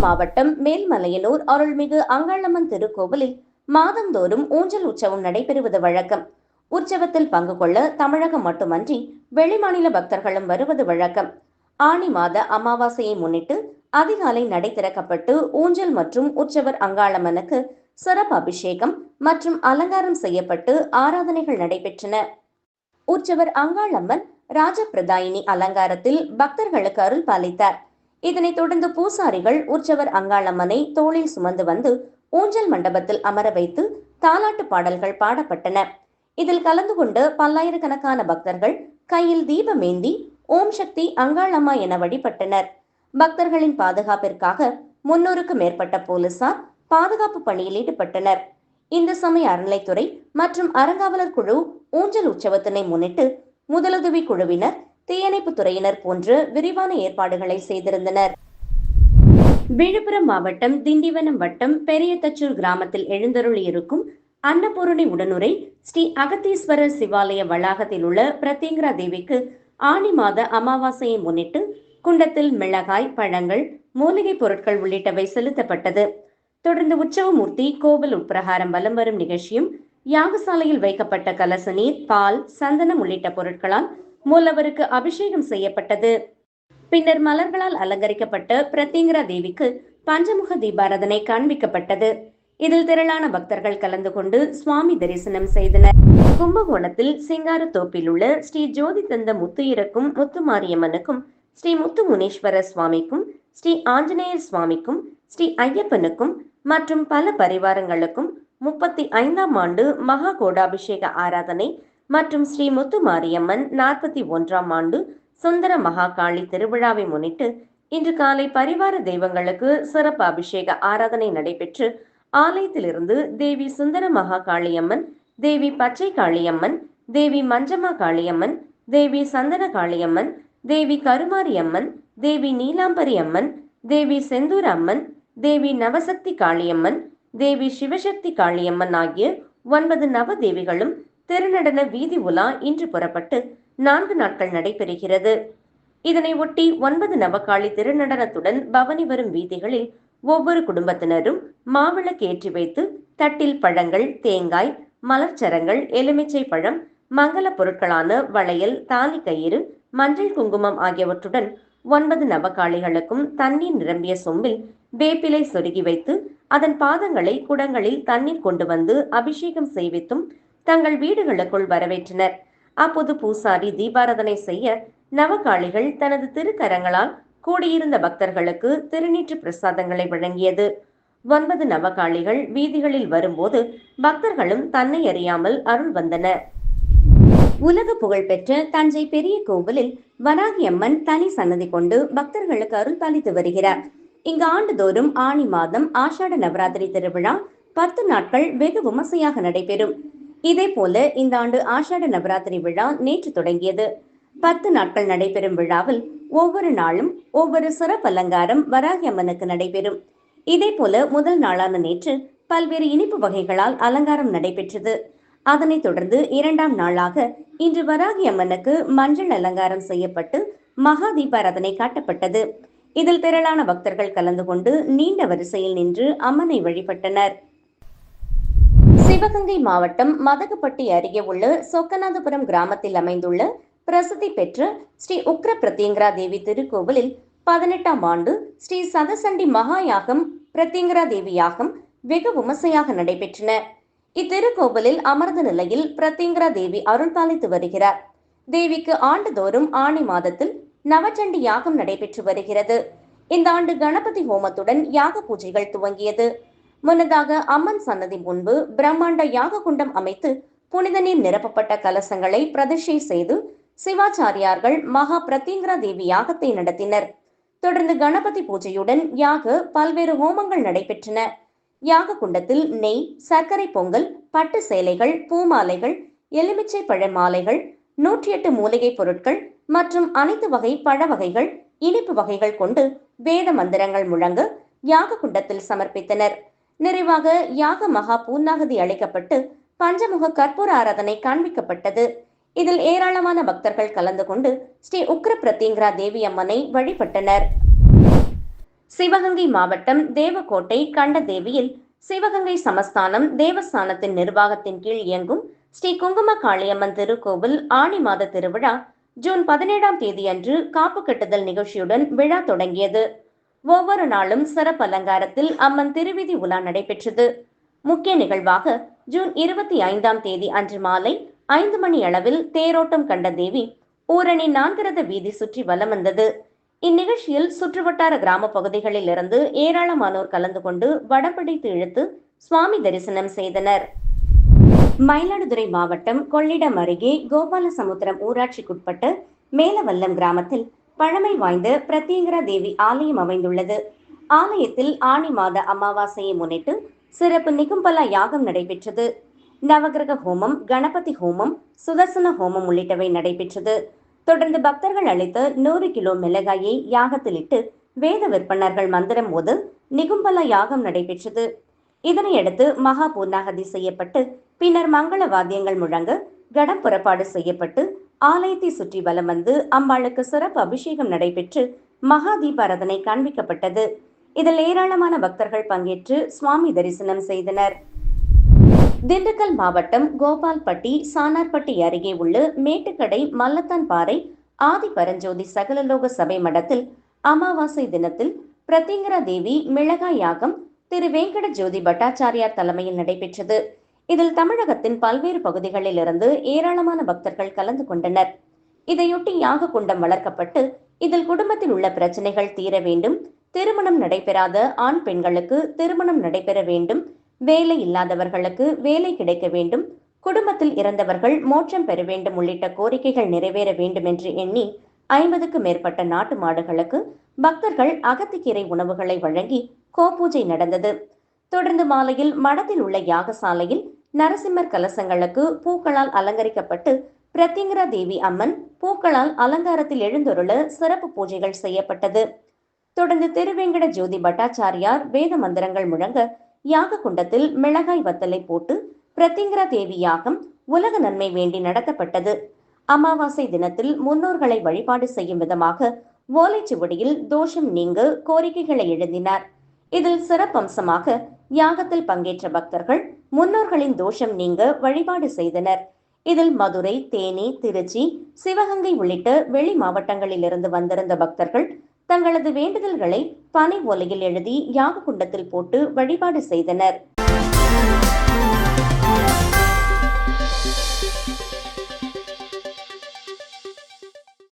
மாவட்டம் மேல்மலையனூர் அருள்மிகு அங்காளம்மன் திருக்கோவிலில் மாதந்தோறும் ஊஞ்சல் உற்சவம் நடைபெறுவது வழக்கம். உற்சவத்தில் பங்கு கொள்ள தமிழகம் மட்டுமன்றி வெளிமாநில பக்தர்களும் வருவது வழக்கம். ஆனி மாத அமாவாசையை முன்னிட்டு அதிகாலை நடை திறக்கப்பட்டு ஊஞ்சல் மற்றும் உற்சவர் அங்காளம்மனுக்கு சிறப்பு அபிஷேகம் மற்றும் அலங்காரம் செய்யப்பட்டு ஆராதனைகள் நடைபெற்றன. உற்சவர் அங்காளம்மன் ராஜபிரதாயினி அலங்காரத்தில் பக்தர்களுக்கு அருள் பாலித்தார். இதனைத் தொடர்ந்து பூசாரிகள் உற்சவர் அங்காளம்மனை தோளில் சுமந்து வந்து ஊஞ்சல் மண்டபத்தில் அமர வைத்து தாலாட்டு பாடல்கள் பாடப்பட்டன. இதில் கலந்து கொண்டு பல்லாயிரக்கணக்கான பக்தர்கள் கையில் தீபமேந்தி ஓம் சக்தி அங்காளம்மா என வழிபட்டனர். பக்தர்களின் பாதுகாப்பிற்காக 300க்கும் மேற்பட்ட போலீசார் பாதுகாப்பு பணியில் ஈடுபட்டனர். இந்து சமய அறநிலைத்துறை மற்றும் அறங்காவலர் குழு ஊஞ்சல் உற்சவத்தினை முன்னிட்டு முதலுதவி குழுவினர், தீயணைப்பு துறையினர் போன்ற விரிவான ஏற்பாடுகளை செய்திருந்தனர். விழுப்புரம் மாவட்டம் திண்டிவனம் வட்டம் பெரியதச்சூர் கிராமத்தில் எழுந்தருளி இருக்கும் அன்னபூரணி உடனுரை ஸ்ரீ அகத்தீஸ்வரர் சிவாலய வளாகத்தில் உள்ள பிரத்யங்கரா தேவிக்கு ஆனி மாத அமாவாசையை முன்னிட்டு குண்டத்தில் மிளகாய், பழங்கள், மூலிகை பொருட்கள் உள்ளிட்டவை செலுத்தப்பட்டது. தொடர்ந்து உற்சவமூர்த்தி கோவில் உட்பிரகாரம் வலம் வரும் நிகழ்ச்சியும் யாகசாலையில் வைக்கப்பட்ட கலச நீர், பால், சந்தனம் உள்ளிட்ட பொருட்களால் மூலவருக்கு அபிஷேகம் செய்யப்பட்டது. பின்னர் மலர்களால் அலங்கரிக்கப்பட்ட பிரத்யங்கரா தேவிக்கு பஞ்சமுக தீபாராதனை காண்பிக்கப்பட்டது. இதில் திரளான பக்தர்கள் கலந்து கொண்டு சுவாமி தரிசனம் செய்தனர். கும்பகோணத்தில் சிங்காரத்தோப்பில் உள்ள ஸ்ரீ ஜோதி தந்த முத்து இறக்கும் முத்துமாரியம்மனுக்கும், ஸ்ரீ முத்து முனீஸ்வரர் சுவாமிக்கும், ஸ்ரீ ஆஞ்சநேயர் சுவாமிக்கும், ஸ்ரீ ஐயப்பனுக்கும் மற்றும் பல பரிவாரங்களுக்கும் 35ஆம் ஆண்டு மகா கோடாபிஷேக ஆராதனை மற்றும் ஸ்ரீ முத்து மாரியம்மன் 41ஆம் ஆண்டு சுந்தர மகாகாளி திருவிழாவை முன்னிட்டு இன்று காலை பரிவார தெய்வங்களுக்கு சிறப்பு அபிஷேக ஆராதனை நடைபெற்று ஆலயத்திலிருந்து தேவி சுந்தர மகாகாளியம்மன், தேவி பச்சை காளியம்மன், தேவி மஞ்சமா காளியம்மன், தேவி சந்தன காளியம்மன், தேவி கருமாரியம்மன், தேவி நீலாம்பரி அம்மன், தேவி செந்தூர் அம்மன், தேவி நவசக்தி காளியம்மன், தேவி சிவசக்தி காளியம்மன் ஆகிய 9 நவ தேவிகளும் திருநடன வீதி உலா இன்று புறப்பட்டு 4 நாட்கள் நடைபெறுகிறது. இதனை ஒட்டி 9 நவகாளி திருநடனத்துடன் பவனி வரும் வீதிகளில் ஒவ்வொரு குடும்பத்தினரும் மாவிளக்கு ஏற்றி வைத்து தட்டில் பழங்கள், தேங்காய், மலர்ச்சரங்கள், எலுமிச்சை பழம், மங்கள பொருட்களான வளையல், தாலி கயிறு, மஞ்சள் குங்குமம் ஆகியவற்றுடன் 9 நவகாளிகளுக்கும் தண்ணீர் நிரம்பிய சொம்பில் வேப்பிலை சொருகி வைத்து அதன் பாதங்களை குடங்களில் தண்ணீர் கொண்டு வந்து அபிஷேகம் செய்வித்தும் தங்கள் வீடுகளுக்குள் வரவேற்றனர். அப்போது பூசாரி தீபாராதனை செய்ய நவகாளிகள் தனது திருக்கரங்களால் கூடியிருந்த பக்தர்களுக்கு திருநீற்று பிரசாதங்களை வழங்கியது. 9 நவகாளிகள் வீதிகளில் வரும்போது பக்தர்களும் தன்னை அறியாமல் அருள் வந்தனர். உலக புகழ்பெற்ற தஞ்சை பெரிய கோவிலில் வராகி அம்மன் தனி சன்னதி கொண்டு பக்தர்களுக்கு அருள் பாலித்து வருகிறார். இங்கு ஆண்டுதோறும் ஆனி மாதம் ஆஷாட நவராத்திரி திருவிழா 10 நாட்கள் வெகு விமர்சையாக நடைபெறும். இதே போல இந்த ஆண்டு ஆஷாட நவராத்திரி விழா நேற்று தொடங்கியது. 10 நாட்கள் நடைபெறும் விழாவில் ஒவ்வொரு நாளும் ஒவ்வொரு சிறப்பு அலங்காரம் வராகி அம்மனுக்கு நடைபெறும். இதே போல முதல் நாளான நேற்று பல்வேறு இனிப்பு வகைகளால் அலங்காரம் நடைபெற்றது. அதனைத் தொடர்ந்து 2ஆம் நாளாக இன்று வராகி அம்மனுக்கு மஞ்சள் அலங்காரம் செய்யப்பட்டு மகா தீபாராதனை காட்டப்பட்டது. இதில் திரளான பக்தர்கள் கலந்து கொண்டு நீண்ட வரிசையில் நின்று அம்மனை வழிபட்டனர். சிவகங்கை மாவட்டம் மதகுப்பட்டி அருகே உள்ள சொக்கநாதபுரம் கிராமத்தில் அமைந்துள்ள பிரசித்தி பெற்ற ஸ்ரீ உக்ர பிரத்யங்கரா தேவி திருக்கோவிலில் 18ஆம் ஆண்டு ஸ்ரீ சதசண்டி மகாயாகம், பிரத்யங்கரா தேவி யாகம் வெகு விமர்சையாக நடைபெற்றன. இத்திருக்கோவிலில் அமர்ந்த நிலையில் பிரத்யங்கரா தேவி அருள் பாலித்து வருகிறார். தேவிக்கு ஆண்டுதோறும் ஆனி மாதத்தில் நவச்சண்டி யாகம் நடைபெற்று வருகிறது. இந்த ஆண்டு கணபதி ஹோமத்துடன் யாக பூஜைகள் துவங்கியது. முன்னதாக அம்மன் சன்னதி முன்பு பிரம்மாண்ட யாக குண்டம் அமைத்து புனித நீர் நிரப்பப்பட்ட கலசங்களை பிரதிஷ்டை செய்து சிவாச்சாரியார்கள் மகா பிரத்யங்கரா தேவி யாகத்தை நடத்தினர். தொடர்ந்து கணபதி பூஜையுடன் பல்வேறு ஹோமங்கள் நடைபெற்றன. யாக குண்டத்தில் நெய், சர்க்கரை பொங்கல், பட்டு சேலைகள், பூமாலைகள், எலுமிச்சை பழ மாலைகள், 108 மூலிகை பொருட்கள் மற்றும் அனைத்து வகை பழ வகைகள், இனிப்பு வகைகள் கொண்டு வேத மந்திரங்கள் முழங்க யாக குண்டத்தில் சமர்ப்பித்தனர். நிறைவாக யாக மகா பூர்ணாகதி அளிக்கப்பட்டு பஞ்சமுக கற்பூர ஆராதனை காண்பிக்கப்பட்டது. இதில் ஏராளமான பக்தர்கள் கலந்து கொண்டு ஸ்ரீ உக்ர பிரத்யங்கரா தேவி அம்மனை வழிபட்டனர். சிவகங்கை மாவட்டம் தேவக்கோட்டை கண்டதேவியில் சிவகங்கை சமஸ்தானம் தேவஸ்தானத்தின் நிர்வாகத்தின் கீழ் இயங்கும் ஸ்ரீ குங்கும காளியம்மன் திருக்கோவில் ஆணி மாத திருவிழா ஜூன் 17ஆம் தேதியன்று காப்பு கட்டுதல் நிகழ்ச்சியுடன் விழா தொடங்கியது. ஒவ்வொரு நாளும் சிறப்பு அலங்காரத்தில் அம்மன் திருவீதி உலா நடைபெற்றது. முக்கிய நிகழ்வாக ஜூன் 25ஆம் தேதி அன்று மாலை 5 மணி அளவில் தேரோட்டம் கண்ட தேவி ஊரணி 4 ரத வீதி சுற்றி வலம் வந்தது. இந்நிகழ்ச்சியில் சுற்றுவட்டார கிராம பகுதிகளில் இருந்து ஏராளமானோர் கலந்து கொண்டு வடம் பிடித்து இழுத்து சுவாமி தரிசனம் செய்தனர். மயிலாடுதுறை மாவட்டம் கொள்ளிடம் அருகே கோபாலசமுத்திரம் ஊராட்சிக்குட்பட்ட மேலவல்லம் கிராமத்தில் பழமை வாய்ந்த பிரத்யங்கரா தேவி ஆலயம் அமைந்துள்ளது. ஆலயத்தில் ஆணி மாத அமாவாசையை முன்னிட்டு சிறப்பு நிகும்பலா யாகம் நடைபெற்றது. நவகிரக ஹோமம், கணபதி ஹோமம், சுதர்சன ஹோமம் உள்ளிட்டவை நடைபெற்றது. தொடர்ந்து பக்தர்கள் அளித்த 100 கிலோ மிளகாயை யாகத்தில் இட்டு வேத விற்பனர்கள் மந்திரம் போது நிகும்பலா யாகம் நடைபெற்றது. இதனையடுத்து மகா பூர்ணாகதி செய்யப்பட்டு பின்னர் மங்கள வாத்தியங்கள் முழங்க கடம் புறப்பாடு செய்யப்பட்டு ஆலயத்தை சுற்றி வலம் வந்து அம்பாளுக்கு சிறப்பு அபிஷேகம் நடைபெற்று மகா தீபாரதனை காண்பிக்கப்பட்டது. இதில் ஏராளமான பக்தர்கள் பங்கேற்று சுவாமி தரிசனம் செய்தனர். திண்டுக்கல் மாவட்டம் கோபால்பட்டி சானார்பட்டி அருகே உள்ள மேட்டுக்கடை மல்லத்தான் பாறை ஆதி பரஞ்சோதி சகலலோக சபை மடத்தில் அமாவாசை தினத்தில் பிரத்யங்கரா தேவி மிளகாய் யாகம் திரு வெங்கட ஜோதி பட்டாச்சாரியார் தலைமையில் நடைபெற்றது. இதில் தமிழகத்தின் பல்வேறு பகுதிகளில் இருந்து ஏராளமான பக்தர்கள் கலந்து கொண்டனர். இதையொட்டி யாக குண்டம் வளர்க்கப்பட்டு இதில் குடும்பத்தில் உள்ள பிரச்சனைகள் தீர வேண்டும், திருமணம் நடைபெறாத ஆண் பெண்களுக்கு திருமணம் நடைபெற வேண்டும், வேலை இல்லாதவர்களுக்கு வேலை கிடைக்க வேண்டும், குடும்பத்தில் இறந்தவர்கள் மோட்சம் பெற வேண்டும் உள்ளிட்ட கோரிக்கைகள் நிறைவேற வேண்டும் என்று எண்ணி 50க்கும் மேற்பட்ட நாட்டு மாடுகளுக்கு பக்தர்கள் அகத்திக்கீரை உணவுகளை வழங்கி கோபூஜை நடந்தது. தொடர்ந்து மாலையில் மடத்தில் உள்ள யாகசாலையில் நரசிம்மர் கலசங்களுக்கு பூக்களால் அலங்கரிக்கப்பட்டு பிரத்யங்கரா தேவி அம்மன் பூக்களால் அலங்காரத்தில் எழுந்தொருள சிறப்பு பூஜைகள் செய்யப்பட்டது. தொடர்ந்து திருவேங்கட ஜோதி பட்டாச்சாரியார் வேத மந்திரங்கள் முழங்க யாக குண்டத்தில் மிளகாய் வத்தலை போட்டு பிரத்யங்கரா தேவி யாகம் உலக நன்மை வேண்டி நடத்தப்பட்டது. அமாவாசை தினத்தில் முன்னோர்களை வழிபாடு செய்யும் விதமாக ஓலைச்சுவடியில் தோஷம் நீங்க கோரிக்கைகளை எழுதினார். இதில் சிறப்பம்சமாக யாகத்தில் பங்கேற்ற பக்தர்கள் முன்னோர்களின் தோஷம் நீங்க வழிபாடு செய்தனர். இதில் மதுரை, தேனி, திருச்சி, சிவகங்கை உள்ளிட்ட வெளி மாவட்டங்களில் இருந்து வந்திருந்த பக்தர்கள் தங்களது வேண்டுதல்களை பனை ஓலையில் எழுதி யாக குண்டத்தில் போட்டு வழிபாடு செய்தனர்.